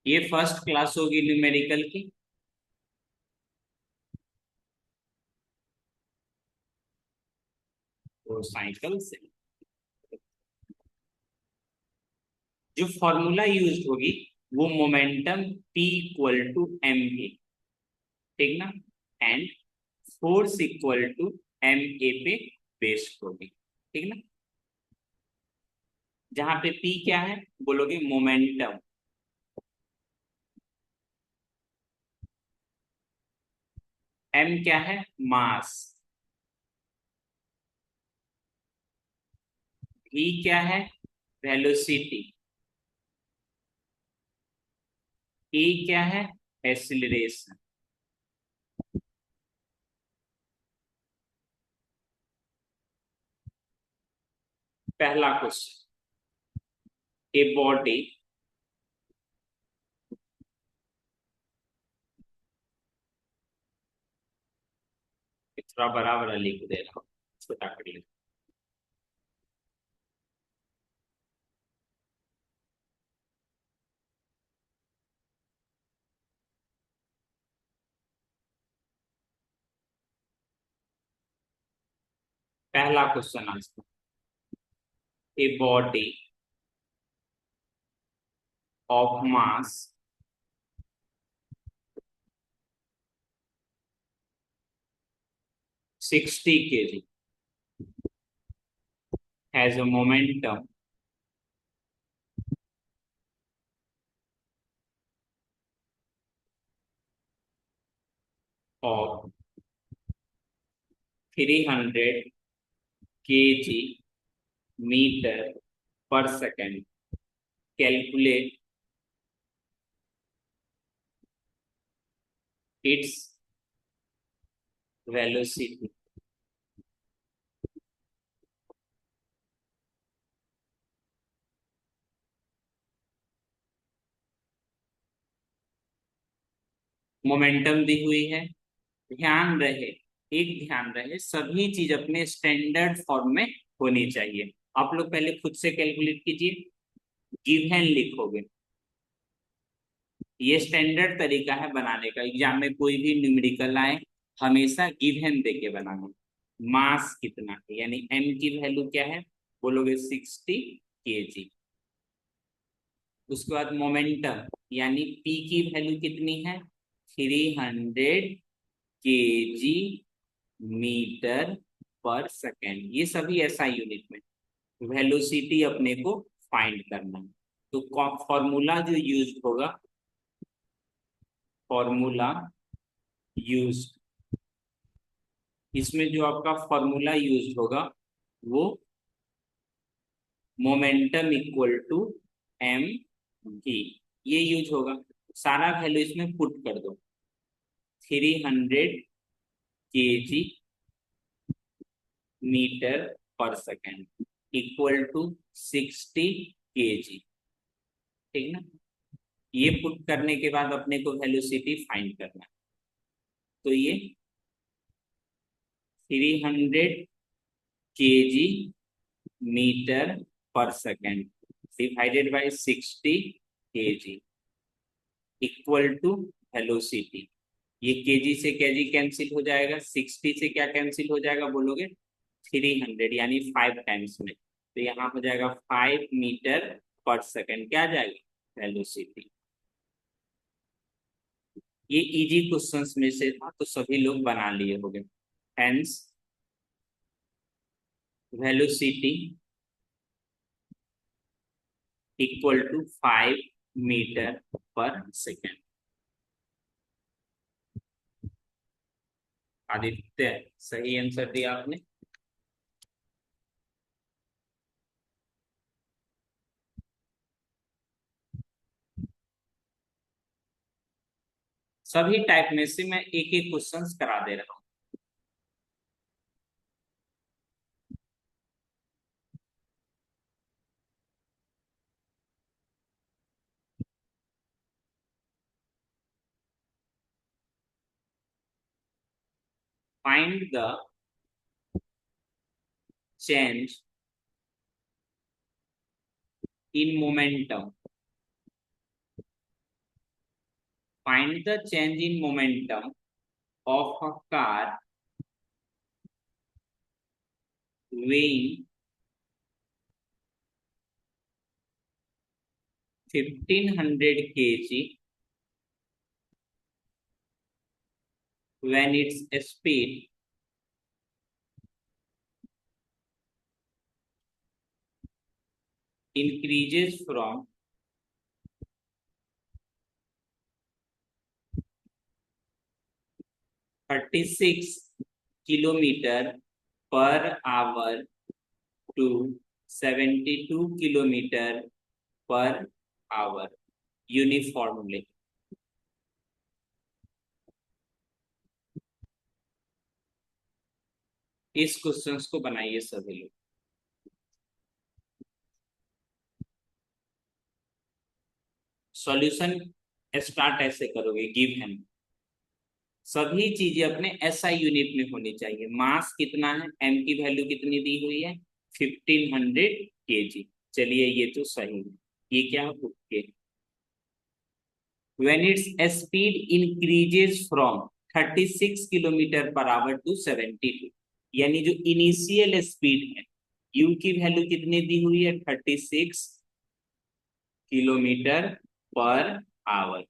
ये first class होगी numerical की। तो साइकिल से जो फॉर्मूला यूज होगी वो momentum P equal to M A, ठीक ना, and force equal to M A पे बेस्ड होगी, ठीक ना। जहां पे P क्या है बोलोगे मोमेंटम, M क्या है मास, V क्या है वेलोसिटी, E क्या है एक्सीलरेशन। पहला क्वेश्चन, ए बॉडी थोड़ा बड़ा बड़ा लिख दे रहा हूँ, छोटा कर लिख। पहला question answer, a body of mass 60 kg has a momentum of 300 kg meter per second. Calculate its velocity. Momentum दी हुई है, ध्यान रहे, एक ध्यान रहे सभी चीज अपने स्टैंडर्ड फॉर्म में होनी चाहिए। आप लोग पहले खुद से कैलकुलेट कीजिए, गिवन लिखोगे, ये स्टैंडर्ड तरीका है बनाने का। एग्जाम में कोई भी न्यूमेरिकल आए हमेशा गिवन देके बनाना। मास कितना है यानी एम की वैल्यू क्या है बोलोगे 60 kg। उसके बाद मोमेंटम यानी पी की वैल्यू कितनी है 300 kg मीटर पर सेकेंड। ये सभी ऐसा यूनिट में वेलोसिटी अपने को फाइंड करना है। तो फॉर्मूला जो यूज होगा, फॉर्मूला यूज, इसमें जो आपका फॉर्मूला यूज होगा वो momentum equal to M V, ये यूज होगा। सारा वैल्यू इसमें पुट कर दो, 300 kg metre per second equal to 60 kg, ठीक ना। ये पुट करने के बाद अपने को वेलोसिटी फाइंड करना है। तो ये 300 kg metre per second divided by 60 kg equal to velocity. ये केजी से केजी कैंसिल हो जाएगा, 60 से क्या कैंसिल हो जाएगा बोलोगे 300 यानी 5 टाइम्स में, तो यहाँ हो जाएगा 5 मीटर पर सेकेंड, क्या आ जाएगा वेलोसिटी। ये इजी क्वेश्चंस में से था तो सभी लोग बना लिए होंगे। Hence velocity equal to 5 metre per second. Aditya सही आंसर दिया आपने। सभी टाइप में से मैं एक एक क्वेश्चंस करा दे रहा हूँ। Find the change in momentum find the change in momentum of a car weighing 1500 kg when its speed increases from 36 kilometer per hour to 72 kilometer per hour uniformly. इस क्वेश्चंस को बनाइए सभी लोग। सॉल्यूशन स्टार्ट ऐसे करोगे, given सभी चीजें अपने एसआई यूनिट में होनी चाहिए। मास कितना है, एम की वैल्यू कितनी दी हुई है 1500 केजी। चलिए ये तो सही है, ये क्या है when its speed increases from 36 kilometre per hour to 72, यानी जो इनिशियल स्पीड है u की वैल्यू कितनी दी हुई है 36 किलोमीटर पर आवर।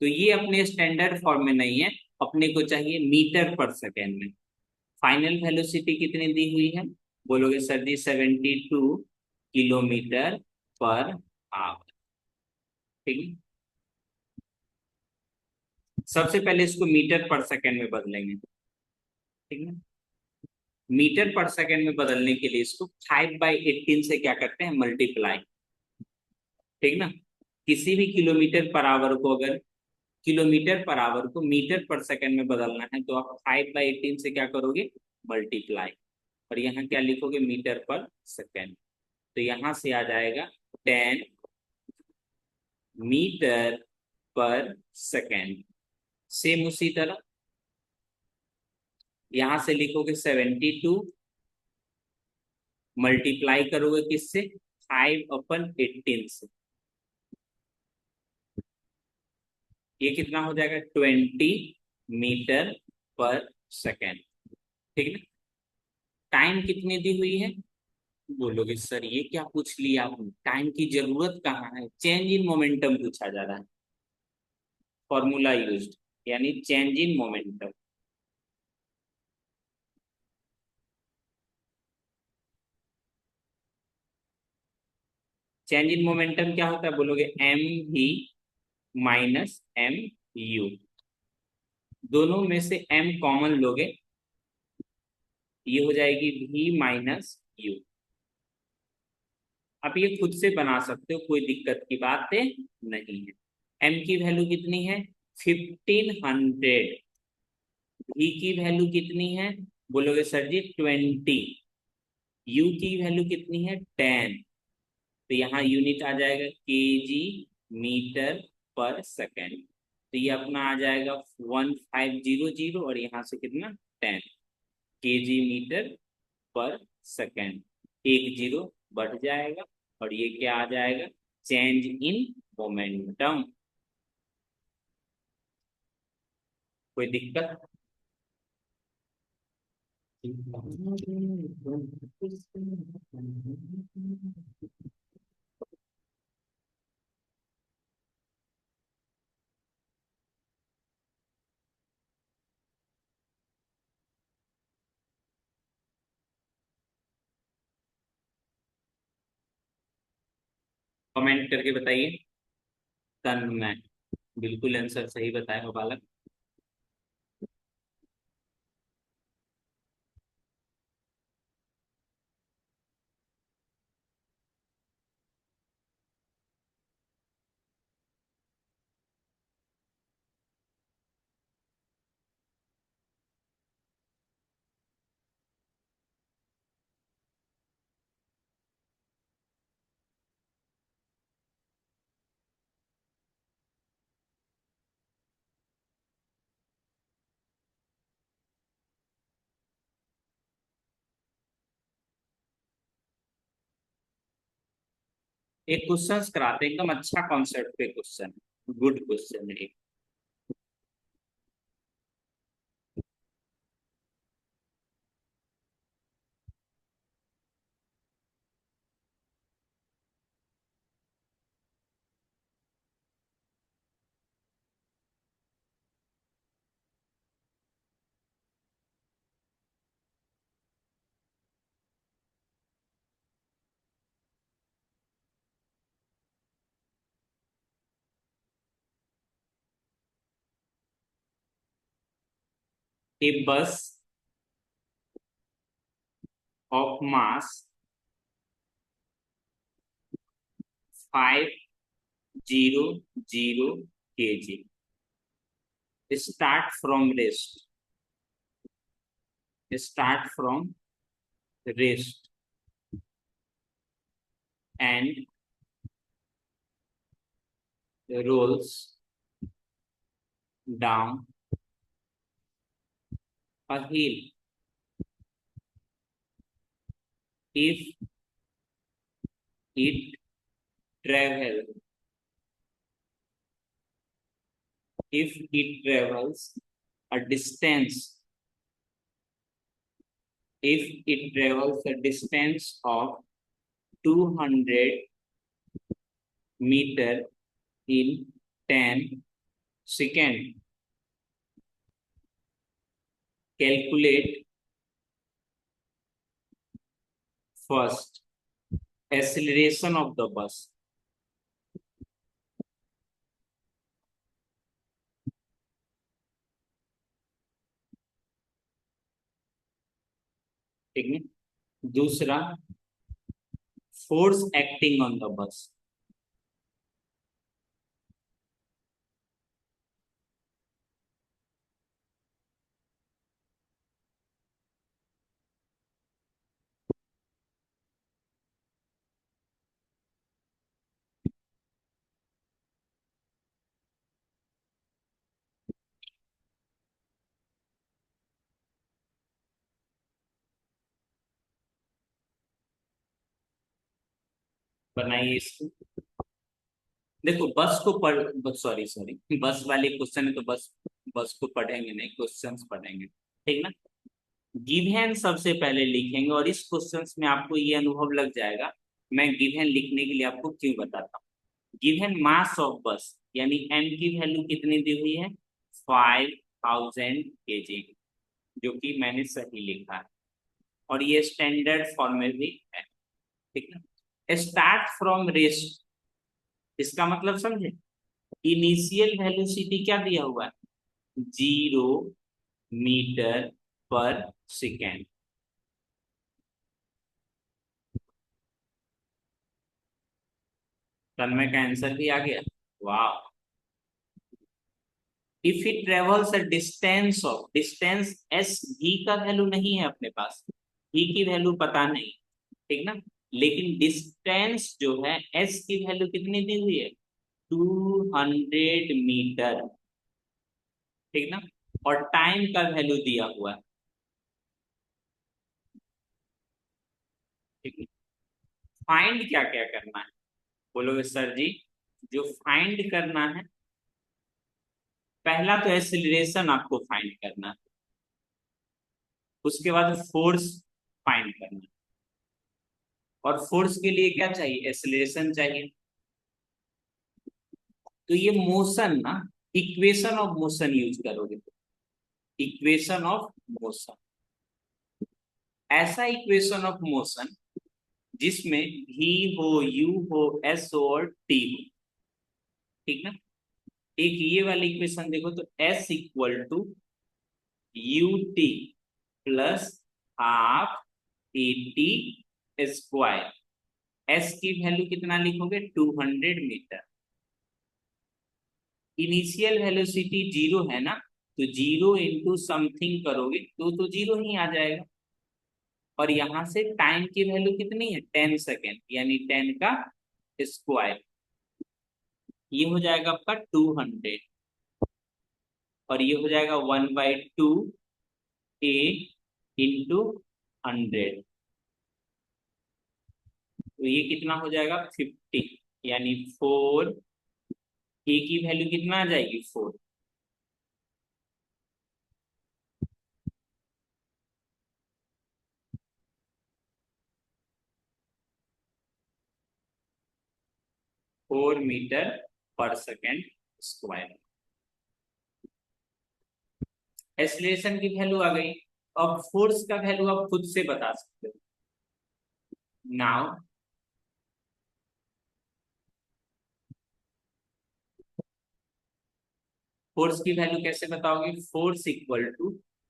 तो ये अपने स्टैंडर्ड फॉर्म में नहीं है, अपने को चाहिए मीटर पर सेकेंड में। फाइनल वेलोसिटी कितनी दी हुई है, बोलोगे sir ji 72 kilometre per our. ठीक है, सबसे पहले इसको मीटर पर सेकेंड में बदलेंगे। ठीक है, मीटर पर सेकेंड में बदलने के लिए इसको 5/18 से क्या करते हैं, मल्टीप्लाई। ठीक ना, किसी भी किलोमीटर पर आवर को अगर किलोमीटर पर आवर को मीटर पर सेकेंड में बदलना है तो आप 5/18 से क्या करोगे, मल्टीप्लाई, और यहाँ क्या लिखोगे, मीटर पर सेकेंड। तो यहाँ से आ जाएगा 10 मीटर पर सेकेंड। सेम उसी तरह यहां से लिखोगे 72, मल्टीप्लाई करोगे किससे, 5/18 से, ये कितना हो जाएगा 20 मीटर पर सेकेंड। ठीक है, टाइम कितनी दी हुई है, बोलोगे सर ये क्या पूछ लिया आपने, टाइम की जरूरत कहाँ है, चेंज इन मोमेंटम पूछा जा रहा है। फॉर्मूला यूज्ड, यानी change in momentum. Change in momentum क्या होता है, बोलोगे एम भी माइनस एम यू, दोनों में से एम कॉमन लोगे, ये हो जाएगी v माइनस यू। आप ये खुद से बना सकते हो, कोई दिक्कत की बात नहीं है। m की वैल्यू कितनी है 1500, v की वैल्यू कितनी है, बोलोगे सर जी 20, u की वैल्यू कितनी है 10, तो यहाँ यूनिट आ जाएगा केजी मीटर पर सेकेंड। तो ये अपना आ जाएगा 1500, और यहाँ से कितना 10 केजी मीटर पर सेकेंड, एक जीरो बढ़ जाएगा, और ये क्या आ जाएगा, चेंज इन मोमेंटम। कोई दिक्कत, कमेंट करके बताइए। तन्मय, बिल्कुल आंसर सही बताया हो बालक। एक क्वेश्चन कराते हैं, एकदम अच्छा कॉन्सेप्ट पे क्वेश्चन, गुड क्वेश्चन है। ए बस of mass 500 kg start from rest and rolls down a hill. If it travel if it travels a distance of 200 meter in 10 seconds, calculate first acceleration of the bus. ठीक है। दूसरा, force acting on the bus. बनाइए इसको। देखो बस को पढ़ sorry sorry बस वाले क्वेश्चन है तो बस बस को पढ़ेंगे नहीं, क्वेश्चंस पढ़ेंगे, ठीक ना। गिवन सबसे पहले लिखेंगे और इस क्वेश्चंस में आपको ये अनुभव लग जाएगा मैं गिवन लिखने के लिए आपको क्यों बताता हूँ। गिवन मास ऑफ बस यानी एम की वैल्यू कितनी दी हुई है 5000 kg, जो कि मैंने सही लिखा है और ये स्टैंडर्ड फॉर्म में भी है, ठीक ना। स्टार्ट फ्रॉम रेस्ट, इसका मतलब समझे। इनिशियल वेलोसिटी क्या दिया हुआ है 0 मीटर पर सेकेंड। तन्मय का आंसर भी आ गया, वाह। If it travels a distance S भी का वैल्यू नहीं है अपने पास, भी की वैल्यू पता नहीं, ठीक ना। लेकिन डिस्टेंस जो है एस की वैल्यू कितनी दी हुई है 200 मीटर, ठीक ना। और टाइम का वैल्यू दिया हुआ है, ठीक है। फाइंड क्या क्या करना है बोलोगे सर जी। जो फाइंड करना है, पहला तो एक्सीलरेशन आपको फाइंड करना है, उसके बाद फोर्स फाइंड करना है। और फोर्स के लिए क्या चाहिए एक्सीलरेशन चाहिए। तो ये मोशन ना, इक्वेशन ऑफ मोशन यूज करोगे, इक्वेशन ऑफ मोशन, ऐसा इक्वेशन ऑफ मोशन जिसमें भी हो यू हो एस हो और टी हो, ठीक ना। एक ये वाली इक्वेशन देखो तो S equal to U T plus half A T square. S की वैल्यू कितना लिखोगे 200 मीटर। इनिशियल वेलोसिटी 0 है ना, तो 0 इंटू समथिंग करोगे तो 0 ही आ जाएगा। और यहां से टाइम की वैल्यू कितनी है 10 सेकेंड, यानी 10 का स्क्वायर, ये हो जाएगा आपका 200। और ये हो जाएगा 1/2 ए इंटू 100, तो ये कितना हो जाएगा 50, यानी 4, ए की वैल्यू कितना आ जाएगी 4। 4 metre per second square. Acceleration की वैल्यू आ गई। अब फोर्स का वैल्यू आप खुद से बता सकते हो। नाउ फोर्स की वैल्यू कैसे बताओगे, फोर्स इक्वल टू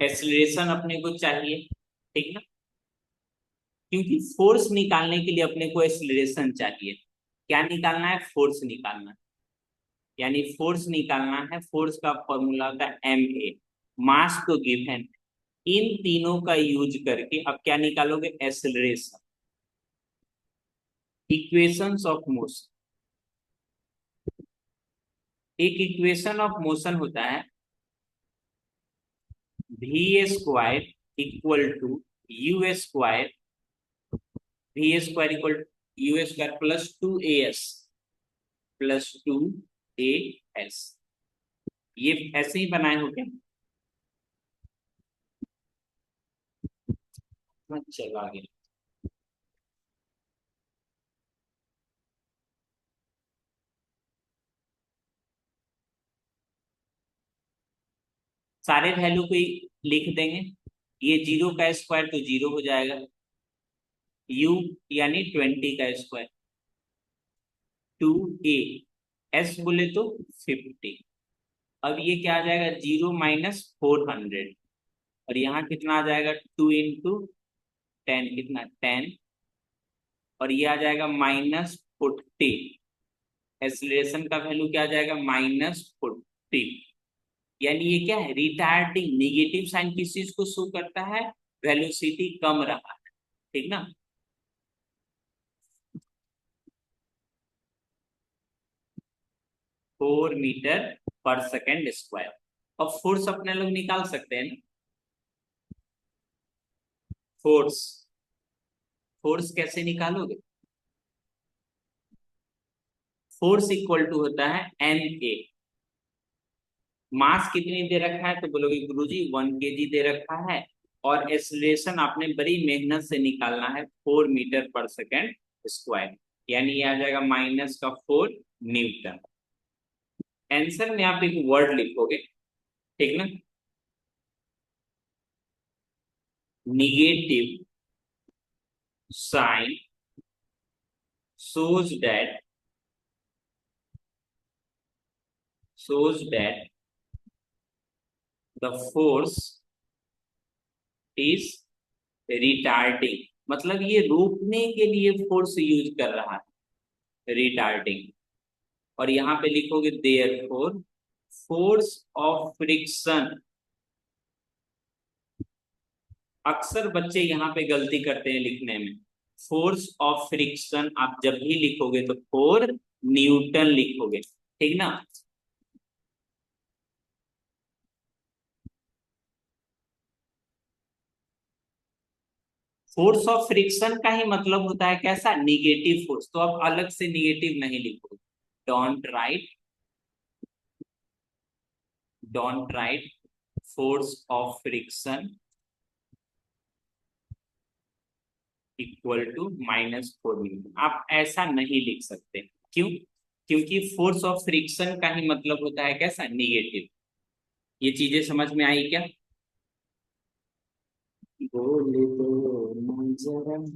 एक्सीलरेशन अपने को चाहिए, ठीक ना, क्योंकि फोर्स निकालने के लिए अपने को एक्सीलरेशन चाहिए। क्या निकालना है? फोर्स निकालना है, यानी फोर्स निकालना है। फोर्स का फॉर्मूला होता है ma, मास तो गिवन। इन तीनों का यूज करके अब क्या निकालोगे? एक्सीलरेशन। इक्वेशंस ऑफ मोशन, एक इक्वेशन ऑफ मोशन होता है V square equal to U square, V square equal U square plus 2as plus 2as। ये ऐसे ही बनाए हो क्या? चलो आगे। सारे वैल्यू को ही लिख देंगे। ये 0 का स्क्वायर तो 0 हो जाएगा, u यानी 20 का स्क्वायर, 2a, s बोले तो 50। अब ये क्या आ जाएगा? 0 - 400, और यहाँ कितना आ जाएगा? 2 × 10, कितना? 10। और ये आ जाएगा -40। एक्सीलरेशन का वैल्यू क्या आ जाएगा? -40। यानी ये क्या है? रिटार्डिंग, निगेटिव साइन किस चीज को शो करता है? वेलोसिटी कम रहा है, ठीक ना। 4 मीटर पर सेकेंड स्क्वायर। अब फोर्स अपने लोग निकाल सकते हैं ना। फोर्स, फोर्स कैसे निकालोगे? फोर्स इक्वल टू होता है na। मास कितनी दे रखा है? तो बोलोगे गुरुजी 1 kg दे रखा है, और एक्सीलरेशन आपने बड़ी मेहनत से निकालना है 4 मीटर पर सेकेंड स्क्वायर, यानी ये आ जाएगा -4 न्यूटन। आंसर में आप एक वर्ड लिखोगे, ठीक ना, negative sign shows that shows that the force is retarding, मतलब ये रोकने के लिए फोर्स यूज कर रहा है, रिटार्डिंग। और यहाँ पे लिखोगे देयरफॉर फोर्स ऑफ फ्रिक्शन। अक्सर बच्चे यहाँ पे गलती करते हैं लिखने में। फोर्स ऑफ फ्रिक्शन आप जब भी लिखोगे तो 4 न्यूटन लिखोगे, ठीक ना। फोर्स ऑफ फ्रिक्शन का ही मतलब होता है कैसा? Negative force. तो अब अलग से निगेटिव नहीं लिखोगे। Don't write, don't write force of friction equal to -4 newton. आप ऐसा नहीं लिख सकते। क्यों? क्योंकि फोर्स ऑफ फ्रिक्शन का ही मतलब होता है कैसा? निगेटिव। ये चीजें समझ में आई क्या? बोले तो नजर।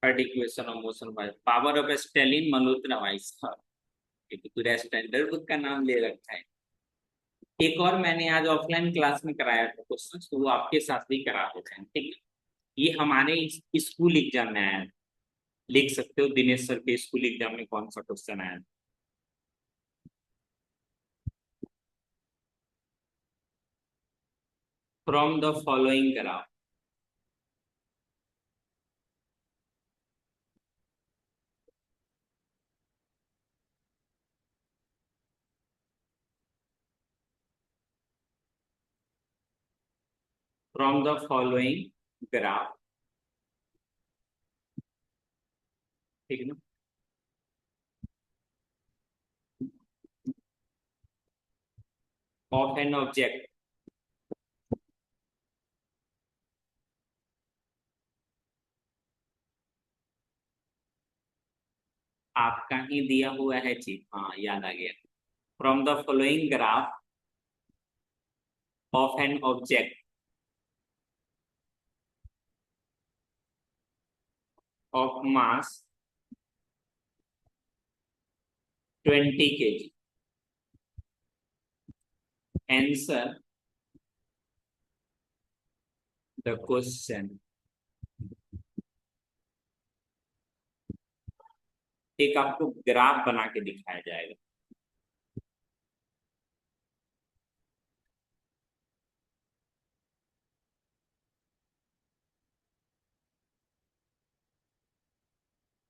Third equation of motion by power of Stalin Malhotra vice. ये तो पूरा स्टैंडर्ड बुक का नाम ले रखा है। एक और मैंने आज ऑफलाइन क्लास में कराया था क्वेश्चन, तो वो आपके साथ भी करा देते हैं, ठीक है। ये हमारे स्कूल एग्जाम में आया है। लिख सकते हो दिनेश सर के स्कूल एग्जाम में कौन सा क्वेश्चन आया। From the following graph, from the following graph, ठीक है ना। ऑफ एन ऑब्जेक्ट आपका ही दिया हुआ है जी, हाँ याद आ गया। From the following graph of an object of mass 20 kg, answer the question. एक आपको ग्राफ बना के दिखाया जाएगा।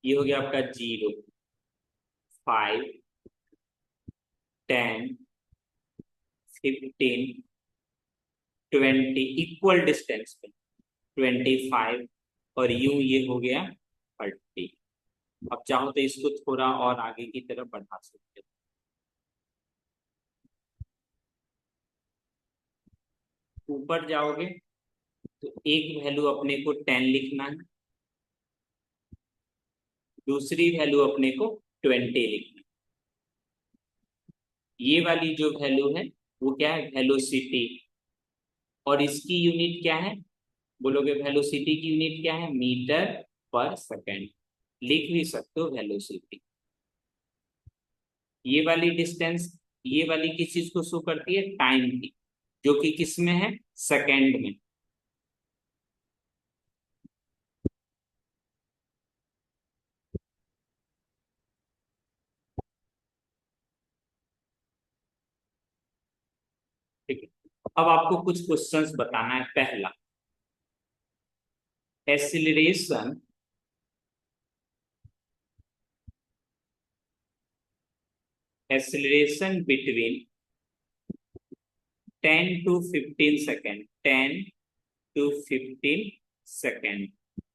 ये हो गया आपका 0, 5, 10, 15, 20 इक्वल डिस्टेंस पे, 25 और यूं ये हो गया 30। अब चाहो तो इसको थोड़ा और आगे की तरफ बढ़ा सकते हो। ऊपर जाओगे तो एक वैल्यू अपने को 10 लिखना है, दूसरी वैल्यू अपने को 20 लिखना है। ये वाली जो वैल्यू है वो क्या है, वेलोसिटी, और इसकी यूनिट क्या है, बोलोगे वेलोसिटी की यूनिट क्या है, मीटर पर सेकेंड। लिख भी सकते हो वेलोसिटी। ये वाली डिस्टेंस, ये वाली किस चीज को शो करती है, टाइम की, जो कि किस में है, सेकेंड में। ठीक है, अब आपको कुछ क्वेश्चंस बताना है। पहला, acceleration acceleration between 10 to 15 second, 10 to 15 second,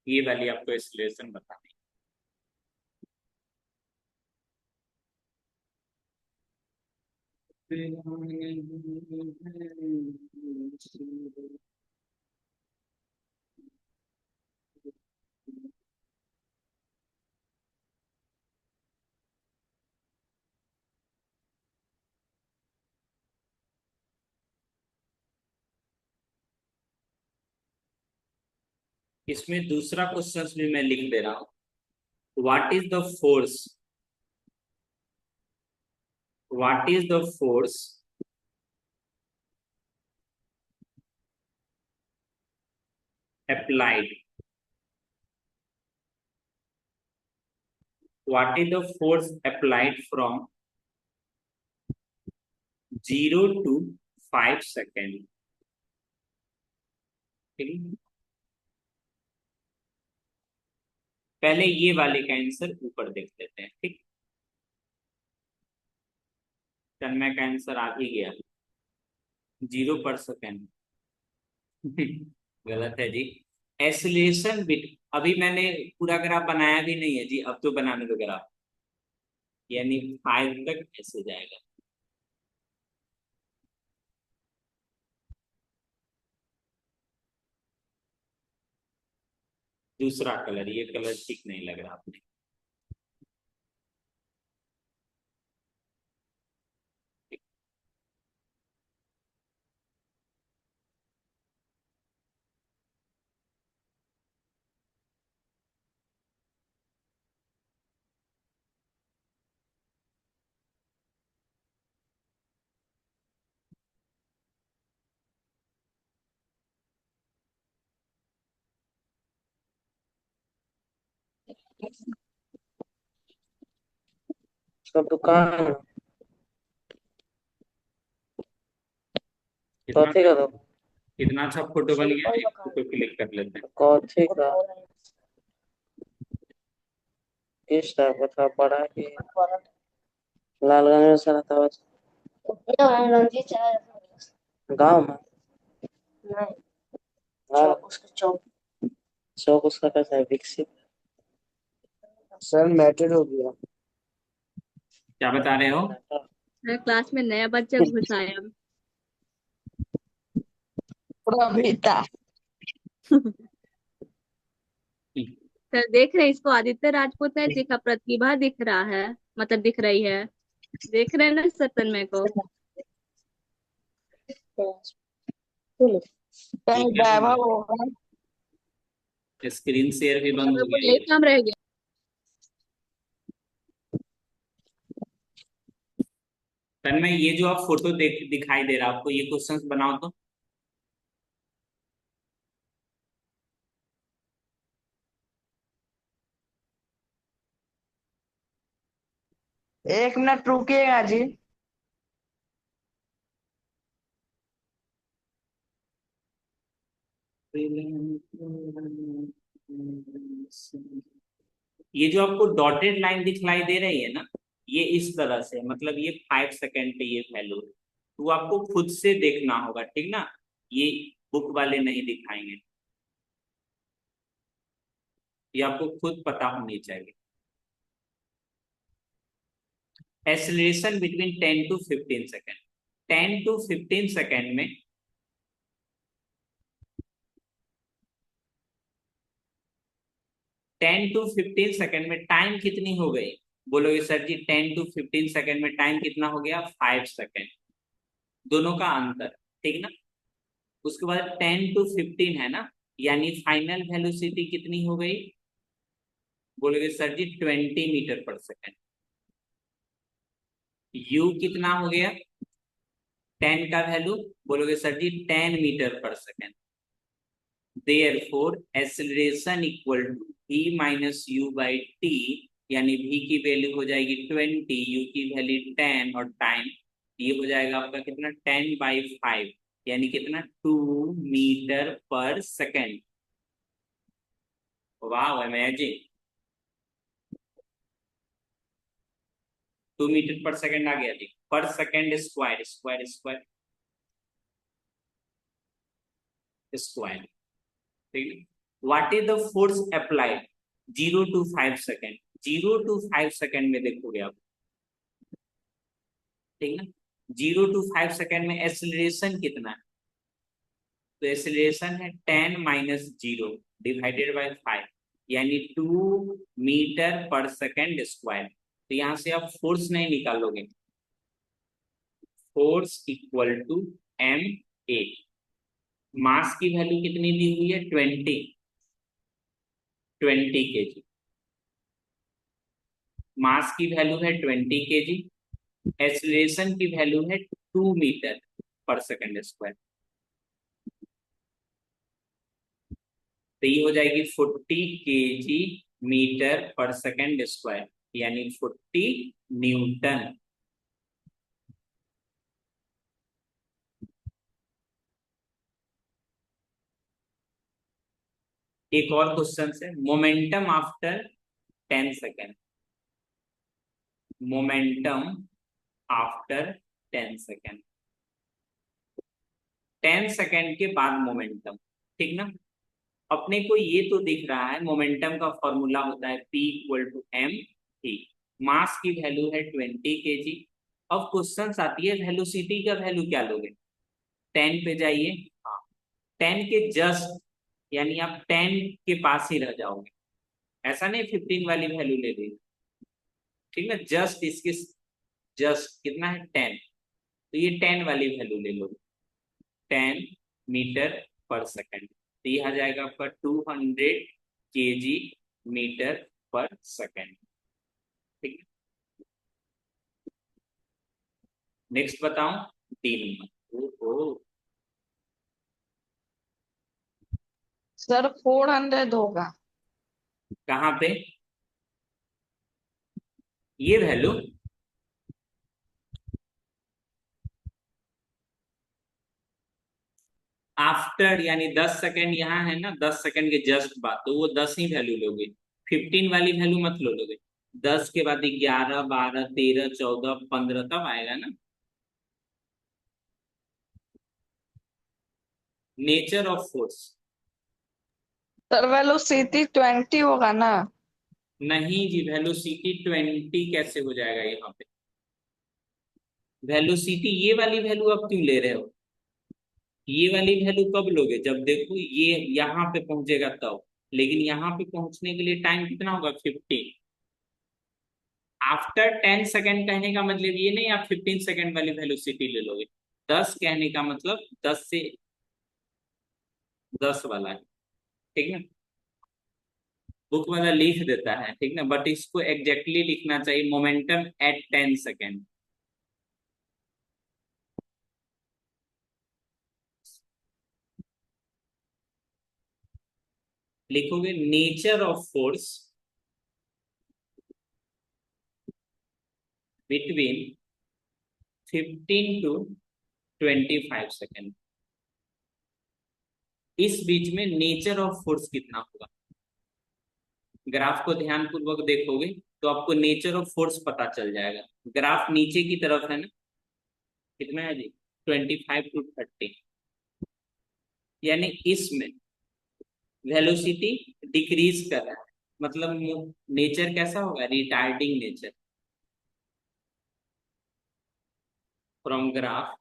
ये वाली आपको एक्सीलरेशन बतानी है। इसमें दूसरा क्वेश्चन भी मैं लिख दे रहा हूं। What is the force applied from 0 to 5 second. ठीक है, पहले ये वाले का आंसर ऊपर देख लेते हैं। ठीक, तन्मय का आंसर आ भी गया, 0 पर सेकेंड। गलत है जी। एसिलेशन बिट, अभी मैंने पूरा ग्राफ बनाया भी नहीं है जी, अब तो बनाने दो ग्राफ, यानी 5 तक ऐसे जाएगा। दूसरा कलर, ये कलर ठीक नहीं लग रहा आपने। सब दुकान कितना कथी का दो कितना अच्छा फोटो बन गया, एक फोटो क्लिक कर लेते हैं। कथी का किस टाइप का था, बड़ा कि लालगंज में सारा था गाँव में। नहीं, उसका चौक, चौक उसका कैसा है, विकसित सर मैटेड हो गया। क्या बता रहे हो। क्लास में नया बच्चा घुस आया। प्रभीता सर देख रहे हैं इसको, आदित्य राजपूत ने जी का प्रतिभा दिख रहा है, मतलब दिख रही है। देख रहे हैं ना सर तन्मय को। कहीं ये क्या हो वैभव गया, होगा। स्क्रीन शेयर भी बंद सर हो को गया यही ये। काम रह गया। तन्मय ये जो आप फोटो दिखाई दे रहा है आपको, ये क्वेश्चंस बनाओ तो। एक मिनट रुकिएगा जी। ये जो आपको डॉटेड लाइन दिखलाई दे रही है ना, ये इस तरह से, मतलब ये 5 सेकेंड पे ये वैल्यू है, तो वो आपको खुद से देखना होगा, ठीक ना। ये बुक वाले नहीं दिखाएंगे, ये आपको खुद पता होनी चाहिए। Acceleration between 10 to 15 second, 10 to 15 second में 10 to 15 सेकेंड में टाइम कितनी हो गई? बोलोगे सर जी 10 to 15 सेकेंड में टाइम कितना हो गया? 5 सेकेंड, दोनों का अंतर, ठीक ना। उसके बाद 10 to 15 है ना, यानी फाइनल वेलोसिटी कितनी हो गई? बोलोगे sir ji 20 metre per second. U कितना हो गया 10 का वैल्यू? बोलोगे sir ji 10 metre per second. Therefore acceleration equal to v minus U by T, यानी v की वैल्यू हो जाएगी 20, u की वैल्यू 10 और टाइम ये हो जाएगा आपका कितना 10/5, यानी कितना 2 मीटर पर सेकेंड। वाह इमेजिन, 2 मीटर पर सेकेंड आ गया जी, पर second square square square square, ठीक है। What is the force applied 0 to 5 second? 0 to 5 second में देखोगे आप, ठीक है। 0 to 5 सेकेंड में एक्सेलरेशन कितना है? तो एक्सेलरेशन है 10 - 0 / 5, यानी 2 मीटर पर सेकेंड स्क्वायर। तो यहां से आप फोर्स नहीं निकालोगे, फोर्स इक्वल टू ma। मास की वैल्यू कितनी दी हुई है? 20 केजी। मास की वैल्यू है 20 केजी, एक्सेलरेशन की वैल्यू है 2 मीटर पर सेकेंड स्क्वायर। तो ये हो जाएगी 40 kg/मीटर/सेकेंड स्क्वायर, यानी 40 न्यूटन। एक और क्वेश्चन है, momentum after 10 second. Momentum after 10 second, 10 second के बाद मोमेंटम, ठीक ना। अपने को ये तो दिख रहा है मोमेंटम का फॉर्मूला होता है P = m। मास की वैल्यू है 20 केजी। अब क्वेश्चन आती है वेलोसिटी का वैल्यू क्या लोगे? 10 पे जाइए, हाँ 10 के जस्ट, यानी आप 10 के पास ही रह जाओगे, ऐसा नहीं 15 वाली वैल्यू ले ली, ठीक है। जस्ट इसके जस्ट कितना है 10, तो ये 10 वाली वैल्यू ले लो, 10 मीटर पर सेकेंड। तो ये आ जाएगा आपका 200 kg/मीटर, ठीक है। नेक्स्ट बताओ, 3 नंबर। ओहो, सर 400 होगा। कहाँ पे ये वैल्यू? आफ्टर, यानी 10 सेकेंड यहाँ है ना, 10 सेकेंड के जस्ट बाद, तो वो 10 ही वैल्यू लोगे, 15 वाली वैल्यू मत लो लोगे। 10 के बाद 11 12 13 14 15 तब आएगा ना। Nature of force, sir velocity 20 होगा ना। नहीं जी, वेलोसिटी 20 कैसे हो जाएगा यहाँ पे? वेलोसिटी ये वाली वैल्यू आप क्यों ले रहे हो? ये वाली वैल्यू कब लोगे? जब देखो ये यहाँ पे पहुंचेगा तब, लेकिन यहाँ पे पहुंचने के लिए टाइम कितना होगा 15। आफ्टर 10 सेकेंड कहने का मतलब ये नहीं आप 15 सेकेंड वाली वेलोसिटी ले लोगे। 10 कहने का मतलब 10 से 10 वाला है, ठीक है। बुक वाला लिख देता है, ठीक ना, बट इसको एग्जैक्टली लिखना चाहिए, मोमेंटम एट 10 सेकेंड। लिखोगे nature of force between 15 to 25 second. इस बीच में नेचर ऑफ फोर्स कितना होगा। ग्राफ को ध्यान पूर्वक देखोगे तो आपको नेचर ऑफ फोर्स पता चल जाएगा। ग्राफ नीचे की तरफ है ना, कितना है जी 25 टू 30, यानी इसमें वेलोसिटी डिक्रीज कर रहा है, मतलब नेचर कैसा होगा, retarding nature. From graph,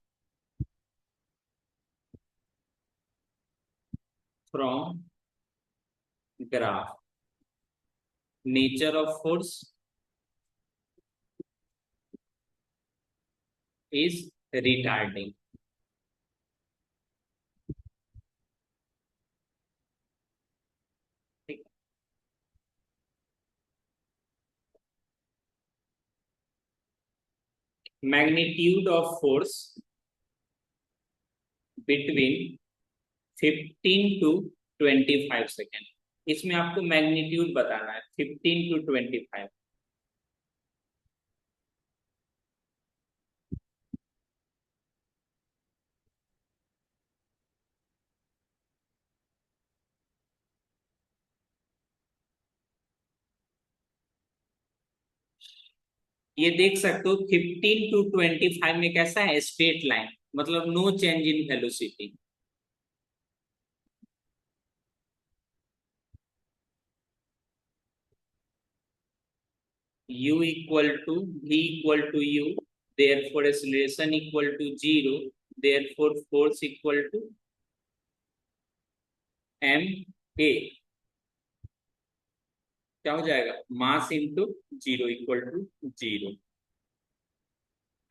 from graph nature of force is retarding. Magnitude of force between 15 to 25 second. इसमें आपको मैग्नीट्यूड बताना है 15 टू 25। ये देख सकते हो 15 टू 25 में कैसा है, स्ट्रेट लाइन, मतलब no change in velocity. u equal to v equal to u, therefore acceleration equal to 0, therefore force equal to m a। क्या हो जाएगा, mass into 0 equal to 0।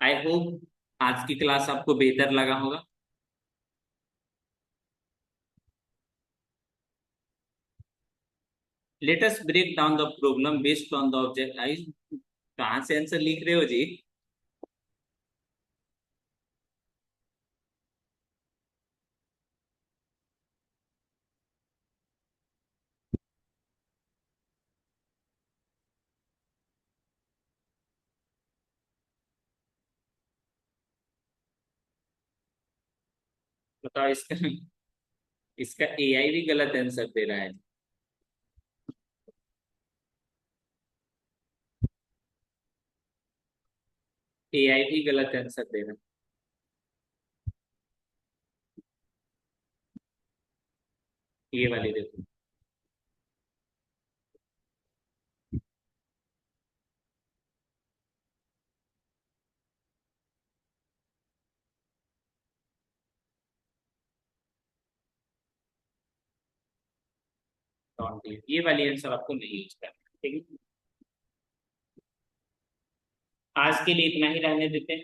I hope आज की क्लास आपको बेहतर लगा होगा। Let us break down the problem based on the object. आई कहाँ से आंसर लिख रहे हो जी। बताओ इसका, इसका एआई भी गलत आंसर दे रहा है। एआई भी गलत आंसर दे रहा है। ये वाली देखो, ये वाली आंसर आपको नहीं यूज करना, ठीक है। आज के लिए इतना ही रहने देते हैं।